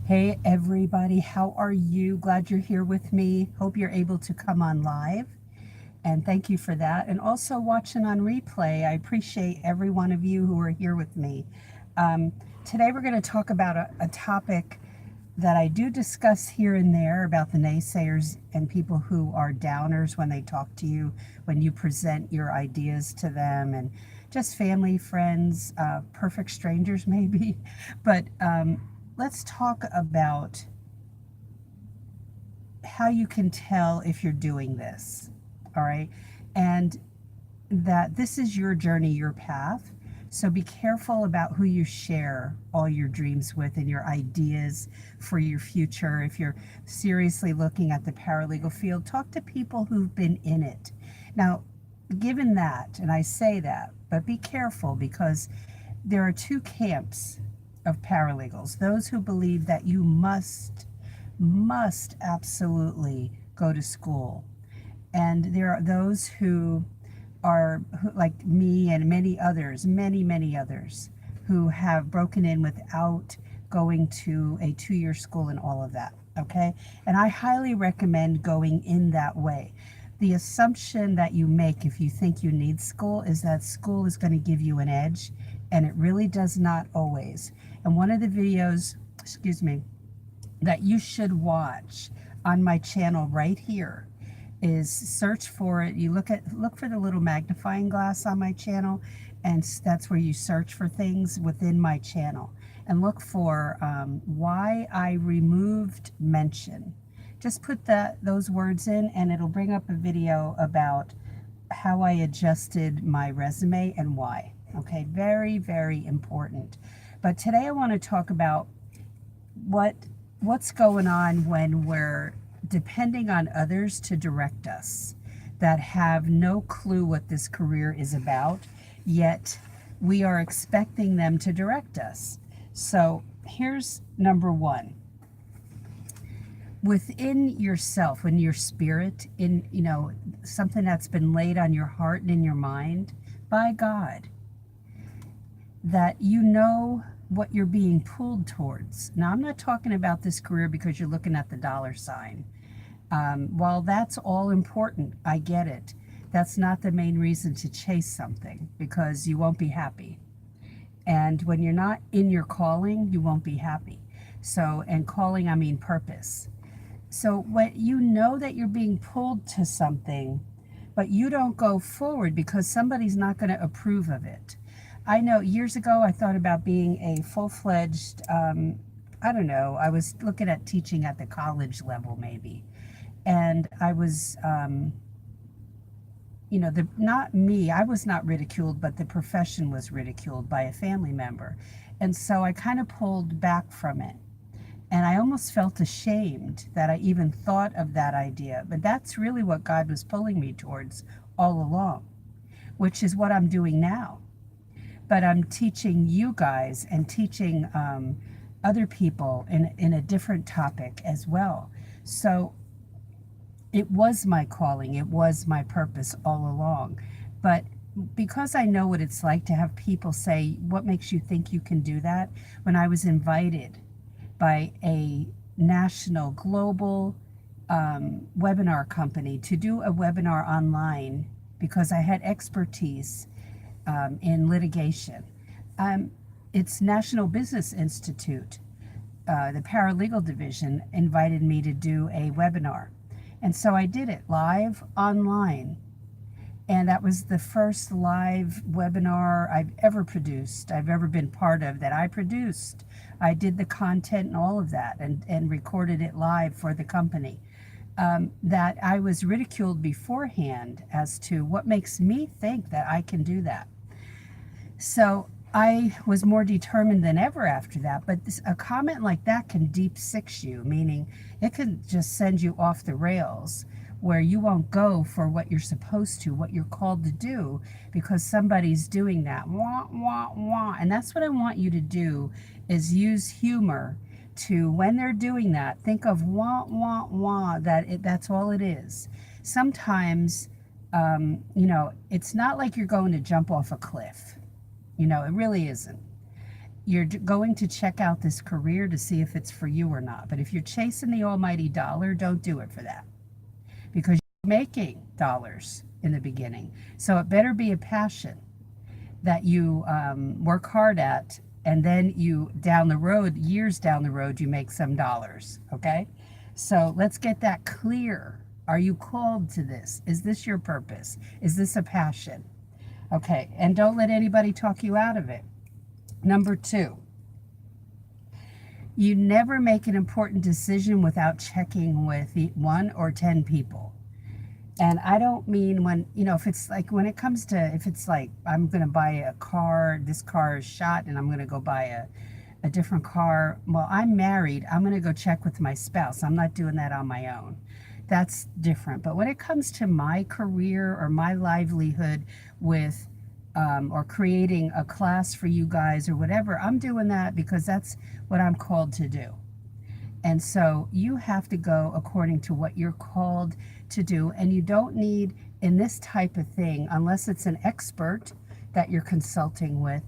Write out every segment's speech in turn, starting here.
Hey everybody, how are you? Glad you're here with me. Hope you're able to come on live. And thank you for that. And also watching on replay. I appreciate every one of you who are here with me. Um, Today we're going to talk about a topic that I do discuss here and there about the naysayers and people who are downers when they talk to you, when you present your ideas to them, and just family, friends, perfect strangers maybe. But let's talk about how you can tell if you're doing this, all right? And that this is your journey, your path. So be careful about who you share all your dreams with and your ideas for your future. If you're seriously looking at the paralegal field, talk to people who've been in it. Now, given that, and I say that, but be careful because there are two camps of paralegals. Those who believe that you must absolutely go to school. And there are those who are like me and many others, many others, who have broken in without going to a 2-year school and all of that, okay? And I highly recommend going in that way. The assumption that you make if you think you need school is that school is going to give you an edge, and it really does not always. And one of the videos, excuse me, that you should watch on my channel right here is search for it. You look for the little magnifying glass on my channel, and that's where you search for things within my channel, and look for why I removed mention. Just put those words in and it'll bring up a video about how I adjusted my resume and why. Okay, very important. But today I want to talk about what's going on when we're depending on others to direct us that have no clue what this career is about, yet we are expecting them to direct us. So here's number one. Within yourself, in your spirit, in something that's been laid on your heart and in your mind by God, that you know what you're being pulled towards. Now, I'm not talking about this career because you're looking at the dollar sign. While that's all important, I get it. That's not the main reason to chase something, because you won't be happy. And when you're not in your calling, you won't be happy. So, and calling, I mean purpose. So when you know that you're being pulled to something, but you don't go forward because somebody's not going to approve of it. I know years ago I thought about being a full-fledged, I don't know, I was looking at teaching at the college level maybe. And I was, not me, I was not ridiculed, but the profession was ridiculed by a family member. And so I kind of pulled back from it. And I almost felt ashamed that I even thought of that idea. But that's really what God was pulling me towards all along, which is what I'm doing now. But I'm teaching you guys and teaching other people in a different topic as well. So it was my calling, it was my purpose all along. But because I know what it's like to have people say, what makes you think you can do that? When I was invited by a national, global webinar company to do a webinar online because I had expertise in litigation. It's National Business Institute, the paralegal division, invited me to do a webinar. And so I did it live online. And that was the first live webinar I've ever produced, I've ever been part of, that I produced. I did the content and all of that and recorded it live for the company. That I was ridiculed beforehand as to what makes me think that I can do that. So I was more determined than ever after that. But a comment like that can deep six you, meaning it can just send you off the rails, where you won't go for what you're supposed to, what you're called to do, because somebody's doing that. Wah, wah, wah. And that's what I want you to do, is use humor to, when they're doing that, think of wah, wah, wah, that's all it is. Sometimes, it's not like you're going to jump off a cliff. It really isn't. you're going to check out this career to see if it's for you or not. But if you're chasing the almighty dollar, don't do it for that, because you're making dollars in the beginning. So it better be a passion that you work hard at, and then you down the road, years down the road, you make some dollars. Okay, so let's get that clear. Are you called to this? Is this your purpose? Is this a passion? Okay, and don't let anybody talk you out of it. Number 2, you never make an important decision without checking with 1 or 10 people. And I don't mean when, if it's like, when it comes to, if it's like, I'm going to buy a car, this car is shot, and I'm going to go buy a different car. Well, I'm married. I'm going to go check with my spouse. I'm not doing that on my own. That's different. But when it comes to my career or my livelihood with, or creating a class for you guys or whatever, I'm doing that because that's what I'm called to do. And so you have to go according to what you're called to do. And you don't need, in this type of thing, unless it's an expert that you're consulting with,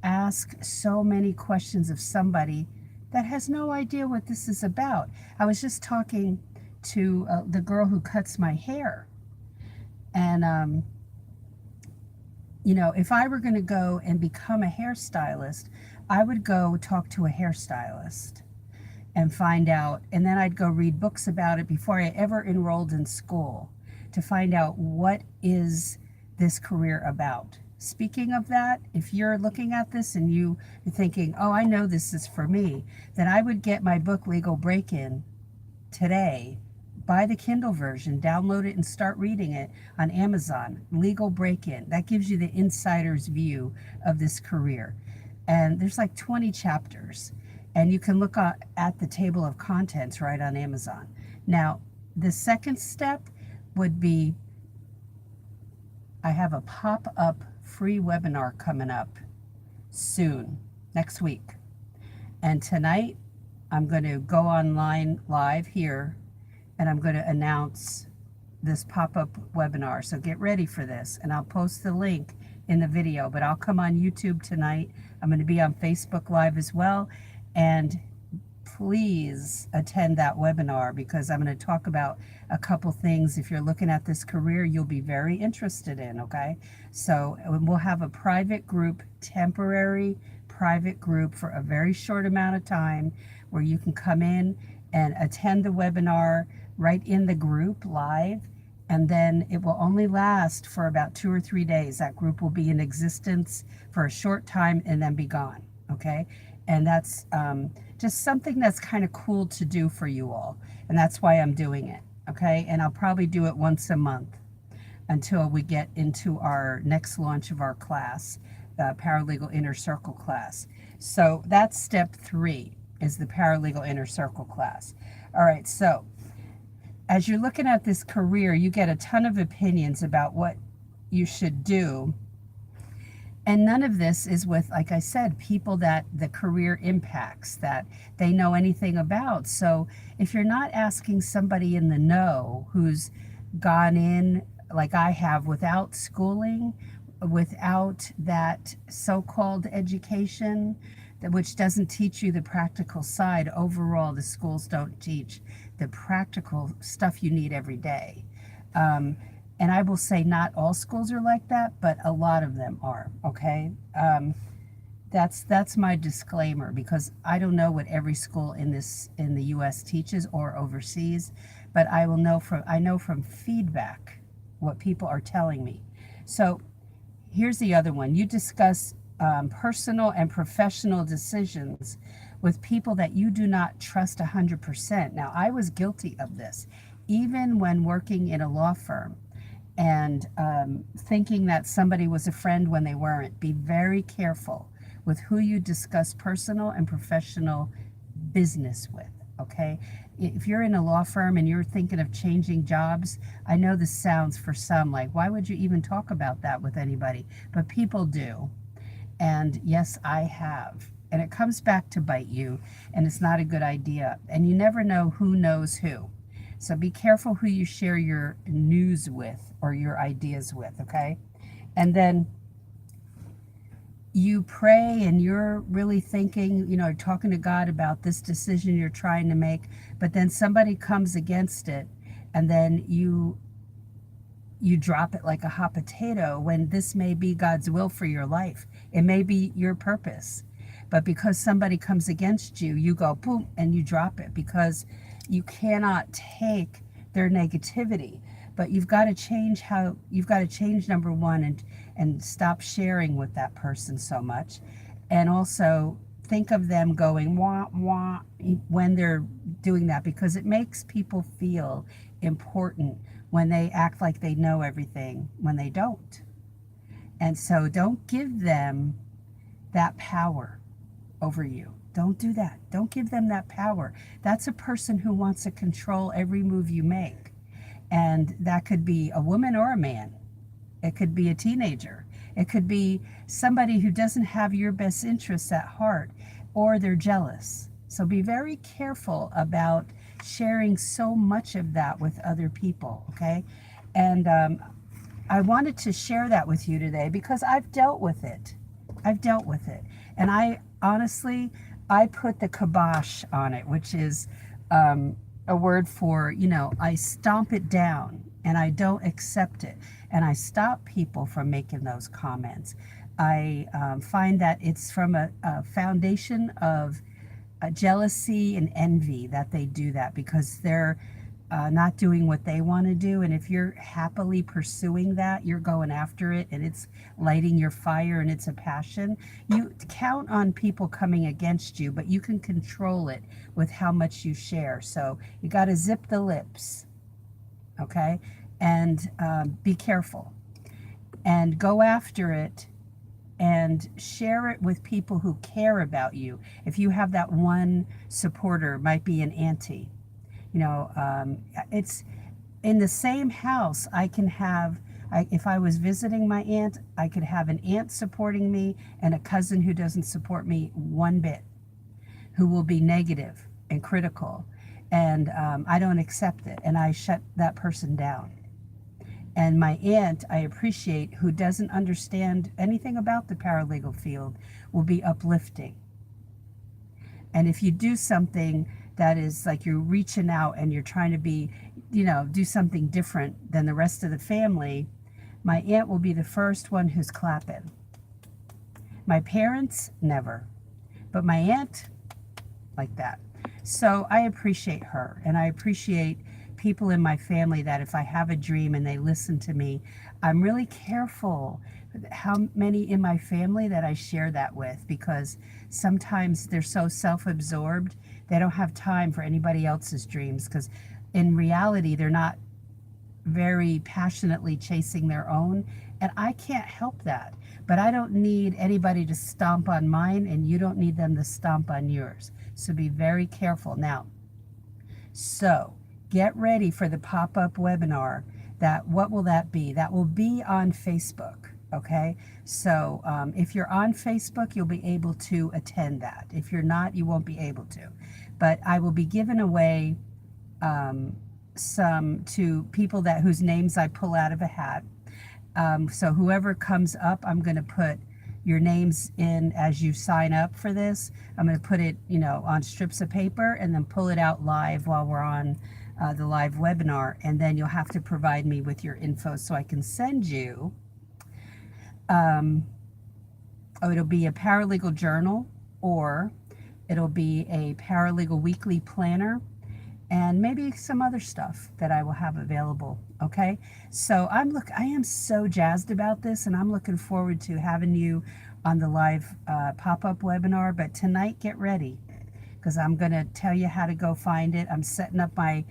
ask so many questions of somebody that has no idea what this is about. I was just talking to the girl who cuts my hair. And, if I were going to go and become a hairstylist, I would go talk to a hairstylist and find out, and then I'd go read books about it before I ever enrolled in school to find out what is this career about. Speaking of that, if you're looking at this and you're thinking, oh, I know this is for me, then I would get my book, Legal Break-In, today. Buy the Kindle version, download it, and start reading it on Amazon. Legal Break-In. That gives you the insider's view of this career. And there's like 20 chapters. And you can look at the table of contents right on Amazon. Now, the second step would be, I have a pop-up free webinar coming up soon, next week. And tonight, I'm going to go online live here, and I'm going to announce this pop-up webinar. So get ready for this, and I'll post the link in the video. But I'll come on YouTube tonight. I'm going to be on Facebook Live as well. And please attend that webinar, because I'm going to talk about a couple things. If you're looking at this career, you'll be very interested in, okay? So we'll have a private group, temporary private group for a very short amount of time, where you can come in and attend the webinar right in the group live. And then it will only last for about 2 or 3 days. That group will be in existence for a short time and then be gone, okay? And that's just something that's kind of cool to do for you all. And that's why I'm doing it, okay? And I'll probably do it once a month until we get into our next launch of our class, the Paralegal Inner Circle class. So that's step 3, is the Paralegal Inner Circle class. All right, so as you're looking at this career, you get a ton of opinions about what you should do. And none of this is with, like I said, people that the career impacts, that they know anything about. So if you're not asking somebody in the know who's gone in, like I have, without schooling, without that so-called education, which doesn't teach you the practical side. Overall, the schools don't teach the practical stuff you need every day. And I will say not all schools are like that, but a lot of them are, okay? That's my disclaimer, because I don't know what every school in the US teaches or overseas, but I know from feedback what people are telling me. So here's the other one. You discuss personal and professional decisions with people that you do not trust 100%. Now, I was guilty of this, even when working in a law firm, and thinking that somebody was a friend when they weren't. Be very careful with who you discuss personal and professional business with, okay? If you're in a law firm and you're thinking of changing jobs, I know this sounds for some like, why would you even talk about that with anybody? But people do. And yes, I have. And it comes back to bite you, and it's not a good idea. And you never know who knows who. So be careful who you share your news with or your ideas with, okay? And then you pray and you're really thinking, talking to God about this decision you're trying to make, but then somebody comes against it, and then you drop it like a hot potato, when this may be God's will for your life. It may be your purpose. But because somebody comes against you, you go boom and you drop it, because you cannot take their negativity. But you've got to change number one, and stop sharing with that person so much. And also think of them going wah wah when they're doing that, because it makes people feel important when they act like they know everything when they don't. And so don't give them that power over you. Don't do that. Don't give them that power. That's a person who wants to control every move you make. And that could be a woman or a man. It could be a teenager. It could be somebody who doesn't have your best interests at heart, or they're jealous. So be very careful about sharing so much of that with other people, okay? And I wanted to share that with you today because I've dealt with it. I've dealt with it. And I honestly, I put the kibosh on it, which is a word for, I stomp it down and I don't accept it. And I stop people from making those comments. I find that it's from a foundation of jealousy and envy that they do that, because they're not doing what they want to do. And if you're happily pursuing that, you're going after it, and it's lighting your fire, and it's a passion. You count on people coming against you, but you can control it with how much you share. So you got to zip the lips, okay? And be careful and go after it, and share it with people who care about you. If you have that one supporter, might be an auntie, it's in the same house. If I was visiting my aunt, I could have an aunt supporting me and a cousin who doesn't support me one bit, who will be negative and critical. And I don't accept it, and I shut that person down. And my aunt, I appreciate, who doesn't understand anything about the paralegal field, will be uplifting. And if you do something that is like you're reaching out and you're trying to be, do something different than the rest of the family, my aunt will be the first one who's clapping. My parents, never. But my aunt, like that. So I appreciate her, and I appreciate people in my family that if I have a dream and they listen to me, I'm really careful how many in my family that I share that with, because sometimes they're so self-absorbed, they don't have time for anybody else's dreams, because in reality, they're not very passionately chasing their own, and I can't help that. But I don't need anybody to stomp on mine, and you don't need them to stomp on yours. So be very careful. Now, so get ready for the pop-up webinar. What will that be? That will be on Facebook, okay? So if you're on Facebook, you'll be able to attend that. If you're not, you won't be able to. But I will be giving away some to people whose names I pull out of a hat. So whoever comes up, I'm going to put your names in as you sign up for this. I'm going to put it, on strips of paper, and then pull it out live while we're on the live webinar. And then you'll have to provide me with your info so I can send you. It'll be a paralegal journal, or it'll be a paralegal weekly planner, and maybe some other stuff that I will have available. Okay, so I am so jazzed about this, and I'm looking forward to having you on the live pop-up webinar. But tonight, get ready, because I'm going to tell you how to go find it. I'm setting up my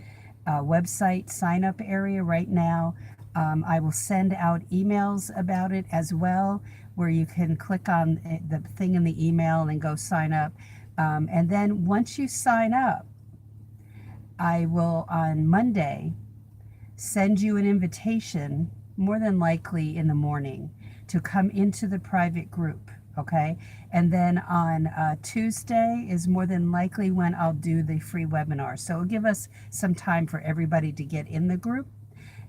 website sign-up area right now. I will send out emails about it as well, where you can click on the thing in the email and go sign up. And then once you sign up, I will, on Monday, send you an invitation, more than likely in the morning, to come into the private group, okay? And then on Tuesday is more than likely when I'll do the free webinar. So it'll give us some time for everybody to get in the group,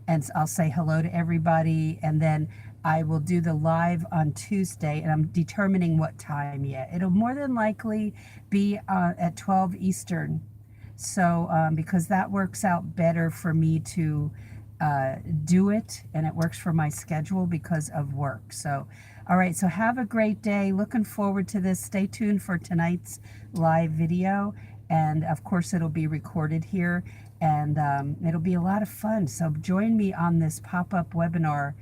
and I'll say hello to everybody, and then I will do the live on Tuesday, and I'm determining what time yet. It'll more than likely be at 12 Eastern. So, because that works out better for me to do it, and it works for my schedule because of work. So, all right, so have a great day. Looking forward to this. Stay tuned for tonight's live video. And of course, it'll be recorded here, and it'll be a lot of fun. So join me on this pop-up webinar,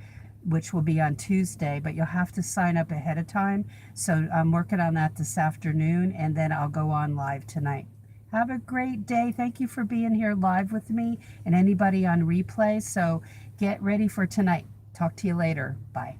which will be on Tuesday, but you'll have to sign up ahead of time. So I'm working on that this afternoon, and then I'll go on live tonight. Have a great day. Thank you for being here live with me, and anybody on replay. So get ready for tonight. Talk to you later. Bye.